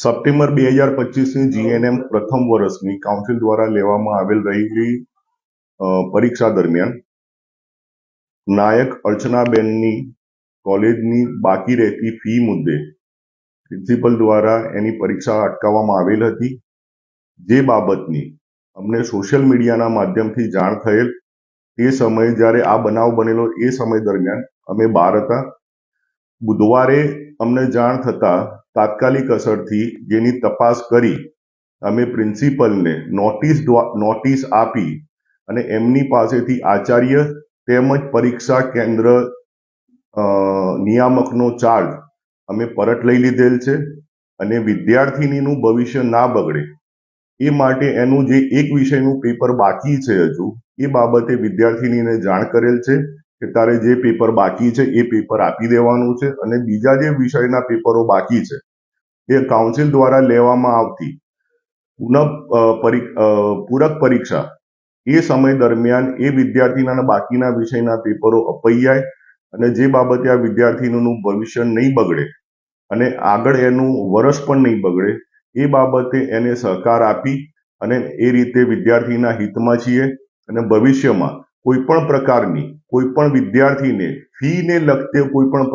September 2025ની GNM પ્રથમ વર્ષની council દ્વારા લેવામાં આવેલ રહેલી પરીક્ષા દરમિયાન નાયક અર્ચનાબેનની કોલેજની બાકી રહેતી ફી મુદ્દે પ્રિન્સિપલ દ્વારા એની પરીક્ષા અટકાવવામાં આવેલ હતી, જે બાબતની અમને સોશિયલ મીડિયાના માધ્યમથી જાણ થયેલ. તે સમયે જ્યારે આ બનાવ બનેલો એ સમય દરમિયાન અમે બહાર હતા. બુધવારે અમને જાણ થતા તાત્કાલિક અસરથી જેની તપાસ કરી અમે પ્રિન્સિપલને નોટિસ આપી અને એમની પાસેથી આચાર્ય તેમજ પરીક્ષા કેન્દ્ર નિયામકનો ચાર્જ અમે પરત લઈ લીધેલ છે અને વિદ્યાર્થીનીનું ભવિષ્ય ના બગડે એ માટે એનું જે એક વિષયનું પેપર બાકી છે હજુ એ બાબતે વિદ્યાર્થીનીને જાણ કરેલ છે કે તારે જે પેપર બાકી છે એ પેપર આપી દેવાનું છે અને બીજા જે વિષયના પેપરો બાકી છે એ કાઉન્સિલ દ્વારા લેવામાં આવતી પૂરક પરીક્ષા એ સમય દરમિયાન એ વિદ્યાર્થીના બાકીના વિષયના પેપરો અપાઈ જાય અને જે બાબતે આ વિદ્યાર્થીનું ભવિષ્ય નહીં બગડે અને આગળ એનું વર્ષ પણ નહીં બગડે એ બાબતે એને સહકાર આપી અને એ રીતે વિદ્યાર્થીના હિતમાં છીએ અને ભવિષ્યમાં કોઈ પણ પ્રકારની કોઈ પણ વિદ્યાર્થીને ફીને લગતે કોઈ પણ